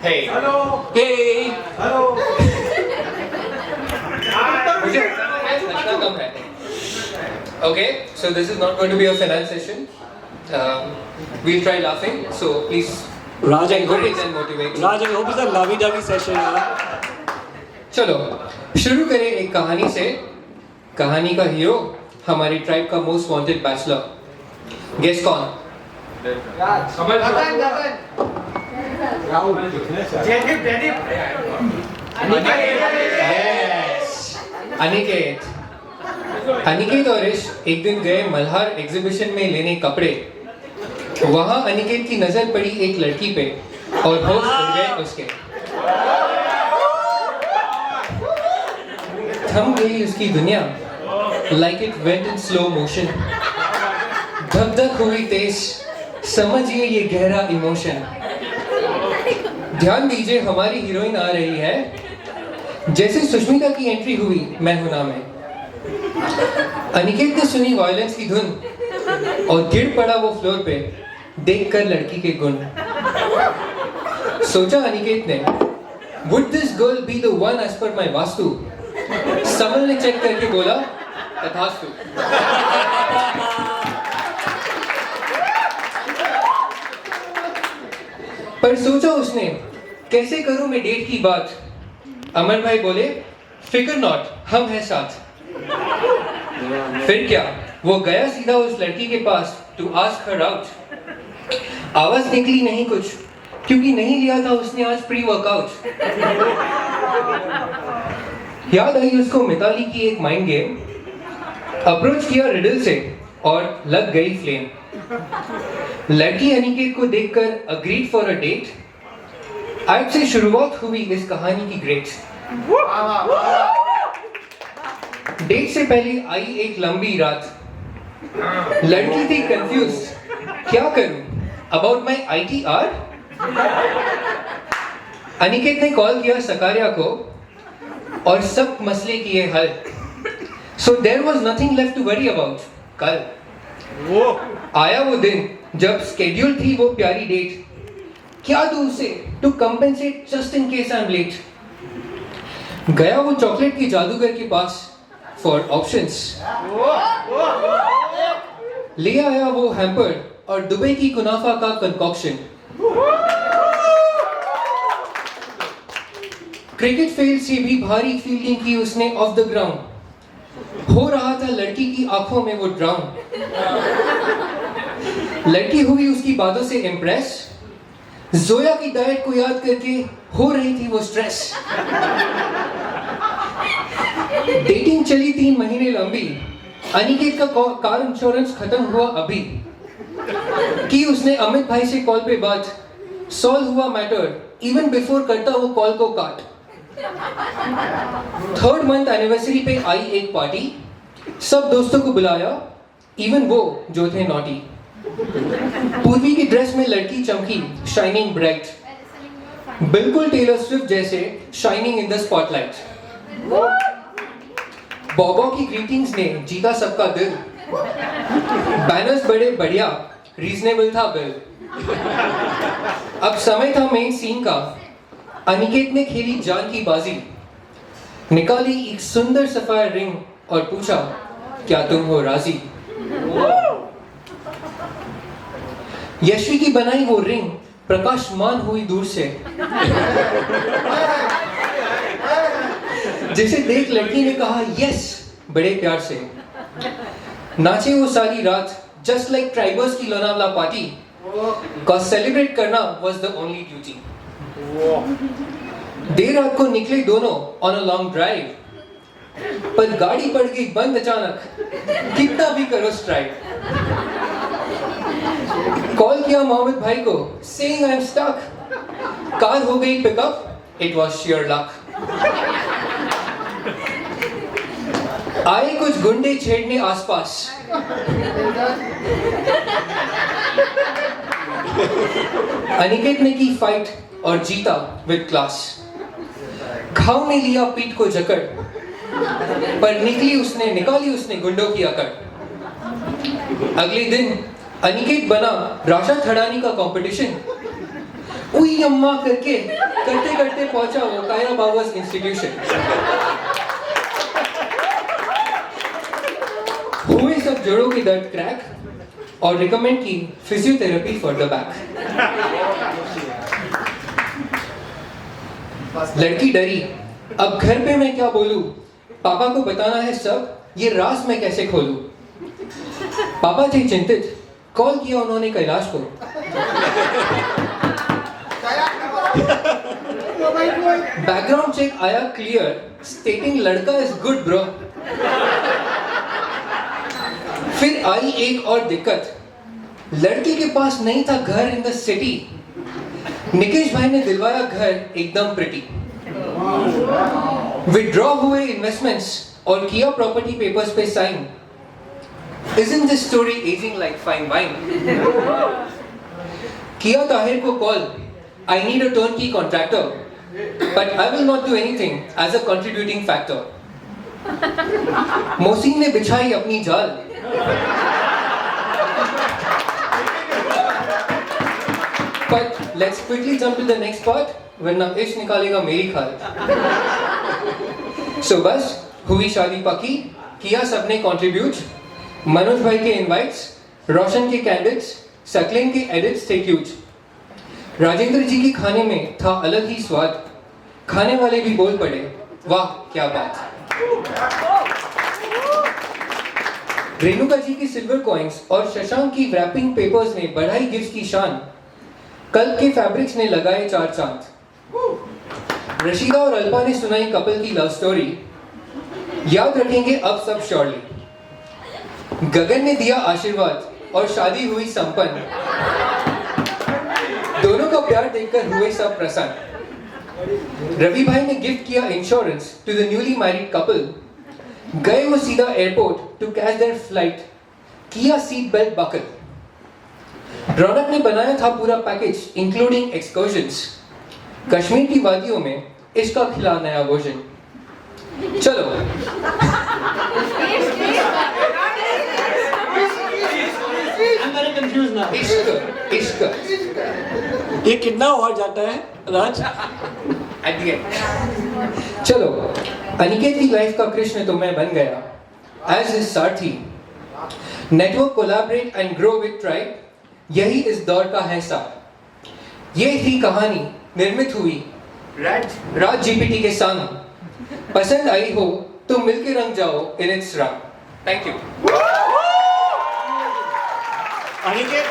Hey. Hello. Hey. Hello. मुझे हंसना कम है. Okay, so this is not going to be a finance session. We'll try laughing. So please Raj, I hope encourage and motivate. Raj, I hope it's a lovey-dovey session. चलो शुरू करें एक कहानी से. कहानी का हीरो हमारी ट्राइब का मोस्ट वांटेड बैचलर. गेस कौन? Rahul. Jaideep. अनिकेत. अनिकेत और यश एक दिन गए मल्हार एग्जीबिशन में लेने कपड़े. वहां अनिकेत की नजर पड़ी एक लड़की पे और होश उड़ गए उसके. थम गई उसकी दुनिया. Like it went in slow motion. धक धक हुई तेज. समझिए ये गहरा इमोशन. ध्यान दीजिए हमारी हीरोइन आ रही है. जैसे सुष्मिता की एंट्री हुई मैं हूं ना में. अनिकेत ने सुनी वायलेंस की धुन और गिर पड़ा वो फ्लोर पे देखकर लड़की के गुण. सोचा अनिकेत ने, Would this girl be the one as per my vastu? समल ने चेक करके बोला, तथास्तु. पर सोचा उसने, कैसे करूं मैं डेट की बात. अमर भाई बोले, फिकर नॉट, हम हैं साथ. फिर क्या, वो गया सीधा उस लड़की के पास टू आस्क हर आउट. आवाज निकली नहीं कुछ, क्योंकि नहीं लिया था उसने आज प्री वर्कआउट. याद आई उसको मिताली की एक माइंड गेम. अप्रोच किया रिडल से और लग गई फ्लेम. लड़की अनिकेत को देखकर अग्रीड फॉर अ डेट. आज से शुरुआत हुई इस कहानी की ग्रेट. डेट से पहले आई एक लंबी रात. लड़की थी कंफ्यूज, क्या करूं अबाउट माय ITR. अनिकेत ने कॉल किया सकारिया को और सब मसले किए हल. So there was nothing left to worry about. कल आया वो दिन जब स्केड्यूल थी वो प्यारी डेट. क्या दूं उसे to compensate just in case I am late. गया वो चॉकलेट के जादूगर के पास फॉर ऑप्शंस. ले आया वो हैम्पर और दुबई की कुनाफा का कंकॉक्शन. क्रिकेट फील्ड से भी भारी फील्डिंग की उसने ऑफ द ग्राउंड. हो रहा था लड़की की आंखों में वो ड्राउन. लड़की हुई उसकी बातों से इम्प्रेस. जोया की डाइट को याद करके हो रही थी वो स्ट्रेस. डेटिंग चली 3 महीने लंबी. अनिकेत का कार इंश्योरेंस खत्म हुआ अभी. कि उसने अमित भाई से कॉल पे बात. सॉल्व हुआ मैटर इवन बिफोर करता वो कॉल को काट. 3rd मंथ एनिवर्सरी पे आई एक पार्टी. सब दोस्तों को बुलाया, इवन वो जो थे नॉटी. पूर्वी की ड्रेस में लड़की चमकी शाइनिंग ब्राइट. बिल्कुल टेलर स्विफ्ट जैसे शाइनिंग इन द स्पॉटलाइट. बॉबो की ग्रीटिंग्स ने जीता सबका दिल. बैनर्स बड़े बढ़िया, रीजनेबल था बिल. अब समय था मेन सीन का. अनिकेत ने खेली जान की बाजी. निकाली एक सुंदर सफायर रिंग और पूछा, क्या तुम हो राजी. यशवी की बनाई वो रिंग प्रकाशमान हुई दूर से. जिसे देख लड़की ने कहा यस बड़े प्यार से. नाचे वो सारी रात जस्ट लाइक ट्राइबर्स की लोनावला पार्टी. कॉज सेलिब्रेट करना वाज द ओनली ड्यूटी. देर रात को निकले दोनों ऑन अ लॉन्ग ड्राइव. पर गाड़ी पड़ गई बंद अचानक, कितना भी करो स्ट्राइव. कॉल किया मोहम्मद भाई को saying I am stuck. Car हो गई pickup, it was sheer luck. आए कुछ गुंडे छेड़ने आसपास. अनिकेत ने की फाइट और जीता विद क्लास. घाव में लिया पीठ को जकड़, पर निकाली उसने गुंडों की अकड़. अगले दिन अनिकेत बना राशा थड़ानी का कंपटीशन. उई अम्मा करके करते करते पहुंचा वो कायरा बावर्स इंस्टीट्यूशन। हुए सब जोड़ों की दर्द क्रैक और रिकमेंड की फिजियोथेरेपी फॉर द बैक। लड़की डरी, अब घर पे मैं क्या बोलूं, पापा को बताना है सब, ये राज मैं कैसे खोलूं। पापा थे चिंतित, कॉल किया उन्होंने कैलाश को। बैकग्राउंड चेक आया क्लियर, स्टेटिंग लड़का इज गुड ब्रो। फिर आई एक और दिक्कत, लड़के के पास नहीं था घर इन द सिटी। निकेश भाई ने दिलवाया घर एकदम प्रिटी। विड्रॉ हुए इन्वेस्टमेंट्स और किया प्रॉपर्टी पेपर्स पे sign. Isn't this story aging like fine wine? किया ताहिर को call, I need a turnkey contractor, but I will not do anything as a contributing factor. Mohsin ने बिछाई अपनी जाल। But let's quickly jump to the next part, वरना इश्क निकालेगा मेरी खाल। So बस हुई शादी पक्की, किया सबने कंट्रीब्यूट। मनोज भाई के इनवाइट्स, रोशन के कैंडिडेट्स, सकलेन के एडिट्स थे ह्यूज। राजेंद्र जी के खाने में था अलग ही स्वाद, खाने वाले भी बोल पड़े, वाह क्या बात। रेणुका जी की सिल्वर कॉइंस और शशांक की रैपिंग पेपर्स ने बढ़ाई गिफ्ट की शान। कल्प के फैब्रिक्स ने लगाए 4 चांद। रशीदा और अल्पा ने सुनाई कपल की लव स्टोरी, याद रखेंगे अब सब श्योरली। गगन ने दिया आशीर्वाद और शादी हुई संपन्न, दोनों का प्यार देखकर हुए सब प्रसन्न। रवि भाई ने गिफ्ट किया insurance to the newly married couple, गए वो सीधा airport to catch their flight, किया सीट बेल्ट बकल। रौनक ने बनाया था पूरा पैकेज इंक्लूडिंग एक्सकर्शंस, कश्मीर की वादियों में इसका खिला नया वर्जन। चलो I'm very confused now. इश्क इश्क ये कितना और जाता है राज? at the end। चलो, अनिकेत की लाइफ का कृष्ण तो मैं बन गया as his Sarathi. Network collaborate and grow with tribe, यही इस दौर का है सार। ये थी कहानी निर्मित हुई राज जीपीटी के संग। पसंद आई हो तो मिलके रंग जाओ इन इट्स रंग। Thank you. अनिकेत